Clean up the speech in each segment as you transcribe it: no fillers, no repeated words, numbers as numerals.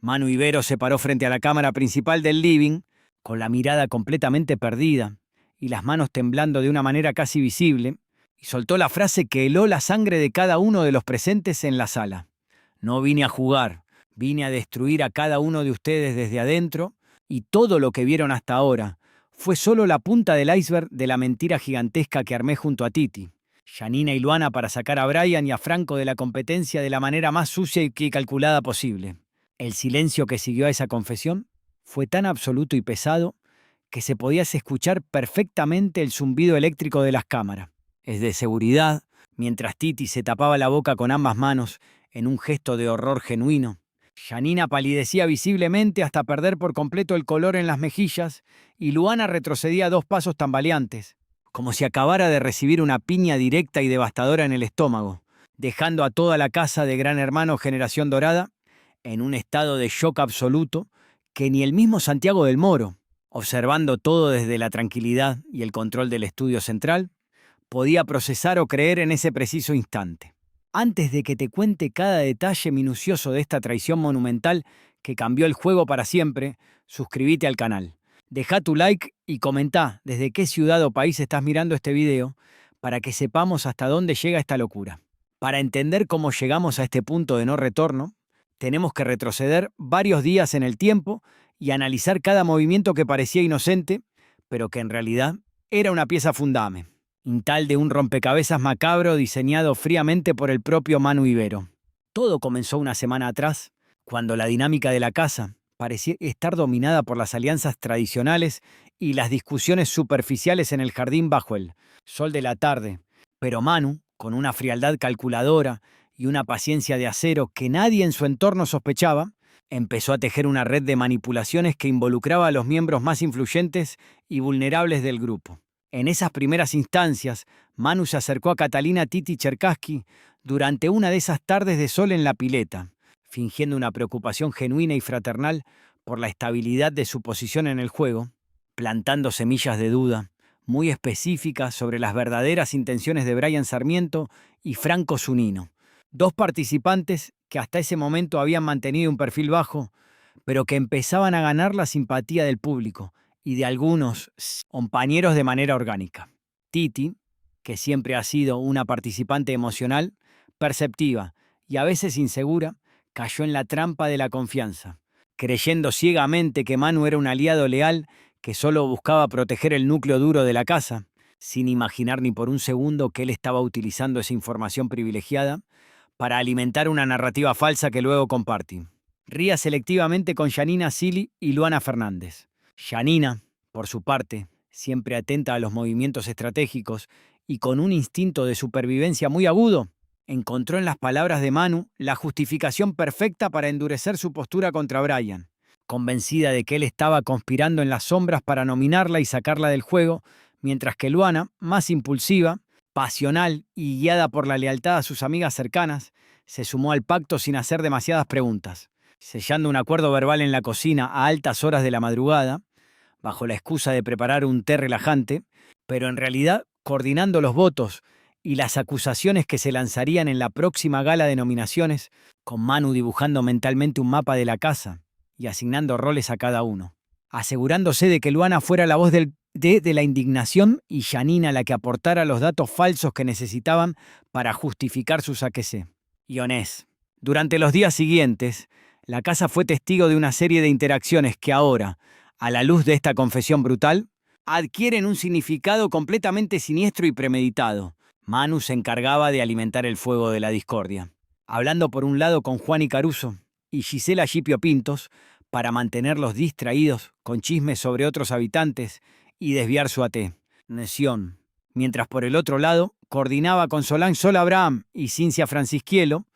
Manu Ibero se paró frente a la cámara principal del living, con la mirada completamente perdida y las manos temblando de una manera casi visible, y soltó la frase que heló la sangre de cada uno de los presentes en la sala. No vine a jugar, vine a destruir a cada uno de ustedes desde adentro, y todo lo que vieron hasta ahora fue solo la punta del iceberg de la mentira gigantesca que armé junto a Titi, Janina y Luana para sacar a Brian y a Franco de la competencia de la manera más sucia y calculada posible. El silencio que siguió a esa confesión fue tan absoluto y pesado que se podía escuchar perfectamente el zumbido eléctrico de las cámaras. Es de seguridad, mientras Titi se tapaba la boca con ambas manos en un gesto de horror genuino. Janina palidecía visiblemente hasta perder por completo el color en las mejillas y Luana retrocedía 2 pasos tambaleantes, como si acabara de recibir una piña directa y devastadora en el estómago, dejando a toda la casa de Gran Hermano Generación Dorada en un estado de shock absoluto que ni el mismo Santiago del Moro, observando todo desde la tranquilidad y el control del estudio central, podía procesar o creer en ese preciso instante. Antes de que te cuente cada detalle minucioso de esta traición monumental que cambió el juego para siempre, suscríbete al canal. Deja tu like y comenta desde qué ciudad o país estás mirando este video para que sepamos hasta dónde llega esta locura. Para entender cómo llegamos a este punto de no retorno, tenemos que retroceder varios días en el tiempo y analizar cada movimiento que parecía inocente, pero que en realidad era una pieza fundame, tal de un rompecabezas macabro diseñado fríamente por el propio Manu Ibero. Todo comenzó una semana atrás, cuando la dinámica de la casa parecía estar dominada por las alianzas tradicionales y las discusiones superficiales en el jardín bajo el sol de la tarde. Pero Manu, con una frialdad calculadora y una paciencia de acero que nadie en su entorno sospechaba, empezó a tejer una red de manipulaciones que involucraba a los miembros más influyentes y vulnerables del grupo. En esas primeras instancias, Manu se acercó a Catalina Titi Cherkassky durante una de esas tardes de sol en la pileta, fingiendo una preocupación genuina y fraternal por la estabilidad de su posición en el juego, plantando semillas de duda muy específicas sobre las verdaderas intenciones de Brian Sarmiento y Franco Zunino, 2 participantes que hasta ese momento habían mantenido un perfil bajo, pero que empezaban a ganar la simpatía del público y de algunos compañeros de manera orgánica. Titi, que siempre ha sido una participante emocional, perceptiva y a veces insegura, cayó en la trampa de la confianza, creyendo ciegamente que Manu era un aliado leal que solo buscaba proteger el núcleo duro de la casa, sin imaginar ni por un segundo que él estaba utilizando esa información privilegiada para alimentar una narrativa falsa que luego compartí. Ría selectivamente con Janina Silly y Luana Fernández. Janina, por su parte, siempre atenta a los movimientos estratégicos y con un instinto de supervivencia muy agudo, encontró en las palabras de Manu la justificación perfecta para endurecer su postura contra Brian, convencida de que él estaba conspirando en las sombras para nominarla y sacarla del juego, mientras que Luana, más impulsiva, pasional y guiada por la lealtad a sus amigas cercanas, se sumó al pacto sin hacer demasiadas preguntas, sellando un acuerdo verbal en la cocina a altas horas de la madrugada, bajo la excusa de preparar un té relajante, pero en realidad coordinando los votos y las acusaciones que se lanzarían en la próxima gala de nominaciones, con Manu dibujando mentalmente un mapa de la casa y asignando roles a cada uno, asegurándose de que Luana fuera la voz de la indignación y Janina la que aportara los datos falsos que necesitaban para justificar su saquecé. Y Onés. Durante los días siguientes, la casa fue testigo de una serie de interacciones que ahora, a la luz de esta confesión brutal, adquieren un significado completamente siniestro y premeditado. Manu se encargaba de alimentar el fuego de la discordia, hablando por un lado con Juan y Caruso y Gisela Gipio Pintos para mantenerlos distraídos con chismes sobre otros habitantes y desviar su atención, mientras por el otro lado coordinaba con Solange Sol Abraham y Cincia Francisquielo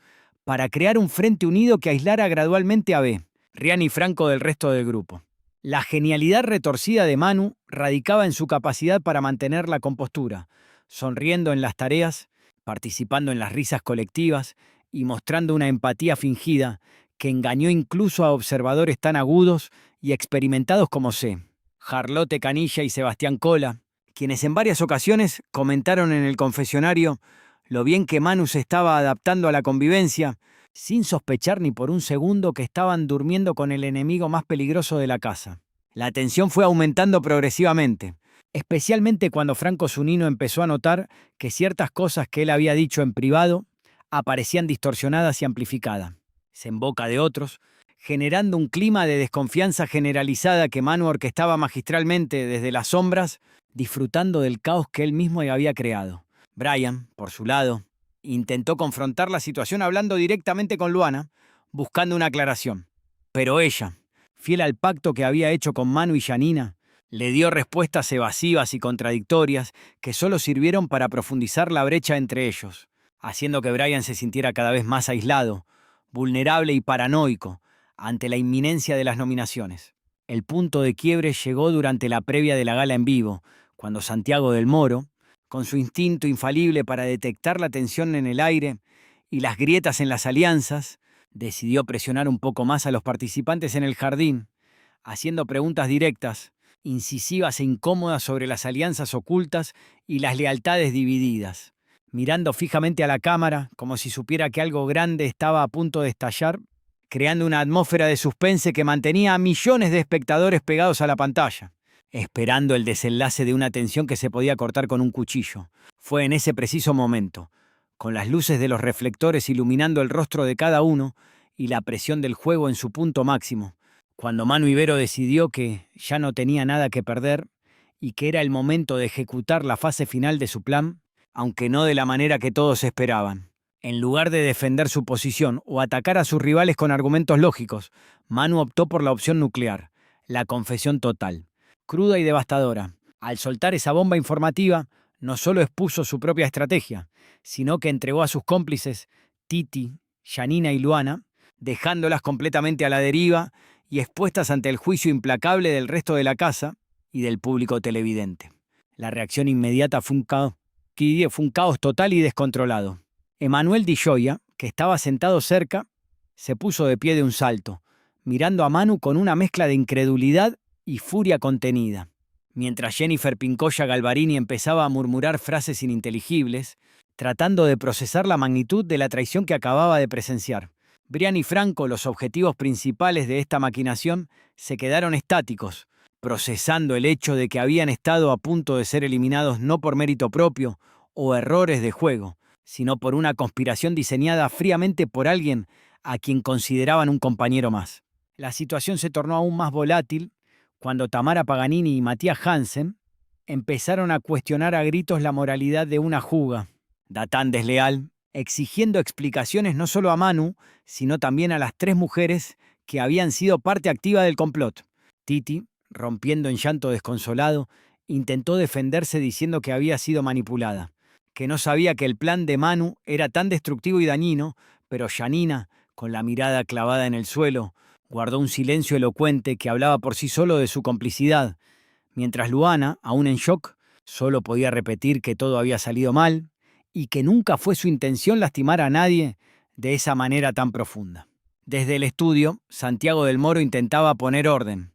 para crear un frente unido que aislara gradualmente a B, Rian y Franco del resto del grupo. La genialidad retorcida de Manu radicaba en su capacidad para mantener la compostura, sonriendo en las tareas, participando en las risas colectivas y mostrando una empatía fingida que engañó incluso a observadores tan agudos y experimentados como C. Jarlote Canilla y Sebastián Cola, quienes en varias ocasiones comentaron en el confesionario lo bien que Manu se estaba adaptando a la convivencia sin sospechar ni por un segundo que estaban durmiendo con el enemigo más peligroso de la casa. La tensión fue aumentando progresivamente, especialmente cuando Franco Zunino empezó a notar que ciertas cosas que él había dicho en privado aparecían distorsionadas y amplificadas, en boca de otros, generando un clima de desconfianza generalizada que Manu orquestaba magistralmente desde las sombras, disfrutando del caos que él mismo había creado. Brian, por su lado, intentó confrontar la situación hablando directamente con Luana, buscando una aclaración. Pero ella, fiel al pacto que había hecho con Manu y Janina, le dio respuestas evasivas y contradictorias que solo sirvieron para profundizar la brecha entre ellos, haciendo que Brian se sintiera cada vez más aislado, vulnerable y paranoico ante la inminencia de las nominaciones. El punto de quiebre llegó durante la previa de la gala en vivo, cuando Santiago del Moro, con su instinto infalible para detectar la tensión en el aire y las grietas en las alianzas, decidió presionar un poco más a los participantes en el jardín, haciendo preguntas directas, incisivas e incómodas sobre las alianzas ocultas y las lealtades divididas. Mirando fijamente a la cámara, como si supiera que algo grande estaba a punto de estallar, creando una atmósfera de suspense que mantenía a millones de espectadores pegados a la pantalla, esperando el desenlace de una tensión que se podía cortar con un cuchillo. Fue en ese preciso momento, con las luces de los reflectores iluminando el rostro de cada uno y la presión del juego en su punto máximo, cuando Manu Ibero decidió que ya no tenía nada que perder y que era el momento de ejecutar la fase final de su plan, aunque no de la manera que todos esperaban. En lugar de defender su posición o atacar a sus rivales con argumentos lógicos, Manu optó por la opción nuclear, la confesión total, cruda y devastadora. Al soltar esa bomba informativa, no solo expuso su propia estrategia, sino que entregó a sus cómplices, Titi, Janina y Luana, dejándolas completamente a la deriva y expuestas ante el juicio implacable del resto de la casa y del público televidente. La reacción inmediata fue un caos total y descontrolado. Emanuel Di Gioia, que estaba sentado cerca, se puso de pie de un salto, mirando a Manu con una mezcla de incredulidad y furia contenida. Mientras Jennifer Pincoya Galvarini empezaba a murmurar frases ininteligibles, tratando de procesar la magnitud de la traición que acababa de presenciar. Brian y Franco, los objetivos principales de esta maquinación, se quedaron estáticos, procesando el hecho de que habían estado a punto de ser eliminados no por mérito propio o errores de juego, sino por una conspiración diseñada fríamente por alguien a quien consideraban un compañero más. La situación se tornó aún más volátil cuando Tamara Paganini y Matías Hansen empezaron a cuestionar a gritos la moralidad de una juga, tan desleal, exigiendo explicaciones no solo a Manu, sino también a las 3 mujeres que habían sido parte activa del complot. Titi, rompiendo en llanto desconsolado, intentó defenderse diciendo que había sido manipulada, que no sabía que el plan de Manu era tan destructivo y dañino, pero Janina, con la mirada clavada en el suelo, guardó un silencio elocuente que hablaba por sí solo de su complicidad, mientras Luana, aún en shock, solo podía repetir que todo había salido mal y que nunca fue su intención lastimar a nadie de esa manera tan profunda. Desde el estudio, Santiago del Moro intentaba poner orden,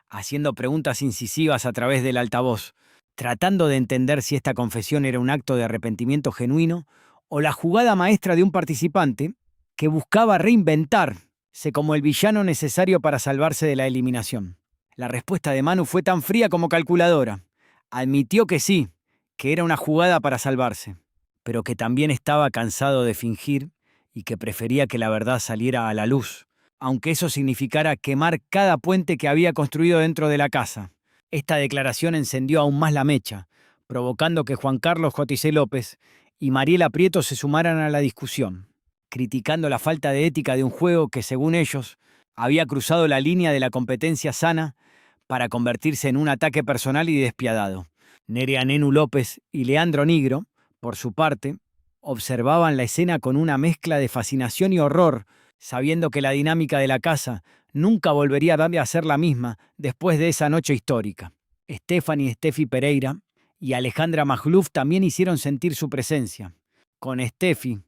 haciendo preguntas incisivas a través del altavoz, tratando de entender si esta confesión era un acto de arrepentimiento genuino o la jugada maestra de un participante que buscaba reinventarse como el villano necesario para salvarse de la eliminación. La respuesta de Manu fue tan fría como calculadora. Admitió que sí, que era una jugada para salvarse, pero que también estaba cansado de fingir y que prefería que la verdad saliera a la luz, aunque eso significara quemar cada puente que había construido dentro de la casa. Esta declaración encendió aún más la mecha, provocando que Juan Carlos Joticé López y Mariela Prieto se sumaran a la discusión, criticando la falta de ética de un juego que, según ellos, había cruzado la línea de la competencia sana para convertirse en un ataque personal y despiadado. Nerea Nenu López y Leandro Nigro, por su parte, observaban la escena con una mezcla de fascinación y horror, sabiendo que la dinámica de la casa nunca volvería a ser la misma después de esa noche histórica. Steffi Pereira y Alejandra Magluf también hicieron sentir su presencia, con Steffi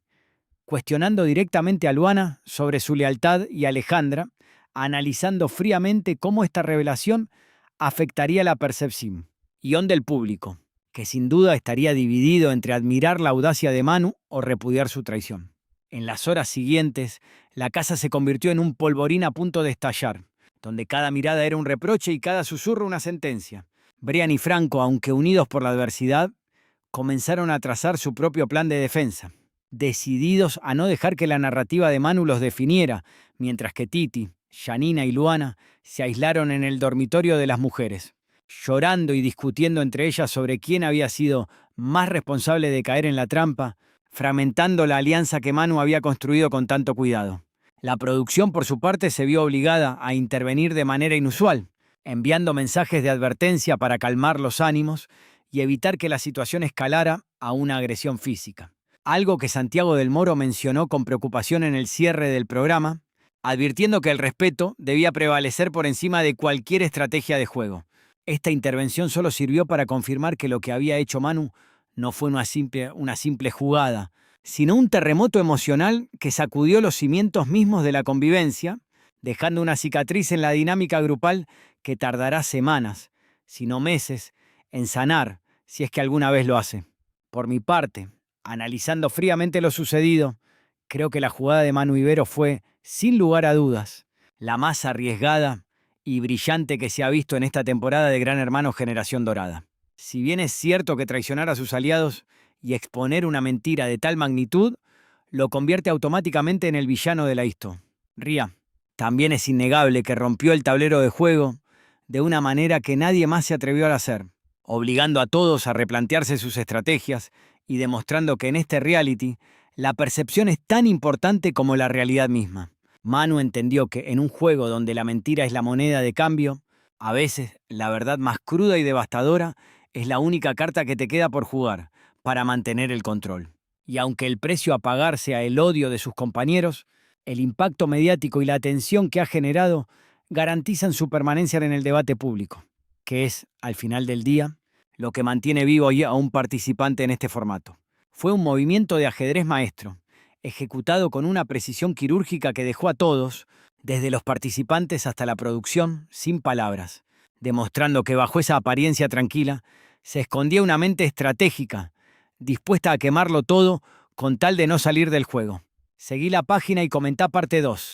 cuestionando directamente a Luana sobre su lealtad y Alejandra analizando fríamente cómo esta revelación afectaría la percepción del público, que sin duda estaría dividido entre admirar la audacia de Manu o repudiar su traición. En las horas siguientes, la casa se convirtió en un polvorín a punto de estallar, donde cada mirada era un reproche y cada susurro una sentencia. Brian y Franco, aunque unidos por la adversidad, comenzaron a trazar su propio plan de defensa, decididos a no dejar que la narrativa de Manu los definiera, mientras que Titi, Janina y Luana se aislaron en el dormitorio de las mujeres, llorando y discutiendo entre ellas sobre quién había sido más responsable de caer en la trampa, fragmentando la alianza que Manu había construido con tanto cuidado. La producción, por su parte, se vio obligada a intervenir de manera inusual, enviando mensajes de advertencia para calmar los ánimos y evitar que la situación escalara a una agresión física. Algo que Santiago del Moro mencionó con preocupación en el cierre del programa, advirtiendo que el respeto debía prevalecer por encima de cualquier estrategia de juego. Esta intervención solo sirvió para confirmar que lo que había hecho Manu no fue una simple jugada, sino un terremoto emocional que sacudió los cimientos mismos de la convivencia, dejando una cicatriz en la dinámica grupal que tardará semanas, si no meses, en sanar, si es que alguna vez lo hace. Por mi parte, analizando fríamente lo sucedido, creo que la jugada de Manu Ibero fue, sin lugar a dudas, la más arriesgada y brillante que se ha visto en esta temporada de Gran Hermano Generación Dorada. Si bien es cierto que traicionar a sus aliados y exponer una mentira de tal magnitud lo convierte automáticamente en el villano de la histo. Ria, también es innegable que rompió el tablero de juego de una manera que nadie más se atrevió a hacer, obligando a todos a replantearse sus estrategias y demostrando que en este reality la percepción es tan importante como la realidad misma. Manu entendió que en un juego donde la mentira es la moneda de cambio, a veces la verdad más cruda y devastadora es la única carta que te queda por jugar para mantener el control. Y aunque el precio a pagar sea el odio de sus compañeros, el impacto mediático y la atención que ha generado garantizan su permanencia en el debate público, que es, al final del día, lo que mantiene vivo a un participante en este formato. Fue un movimiento de ajedrez maestro, ejecutado con una precisión quirúrgica que dejó a todos, desde los participantes hasta la producción, sin palabras, demostrando que bajo esa apariencia tranquila se escondía una mente estratégica, dispuesta a quemarlo todo con tal de no salir del juego. Seguí la página y comentá parte 2.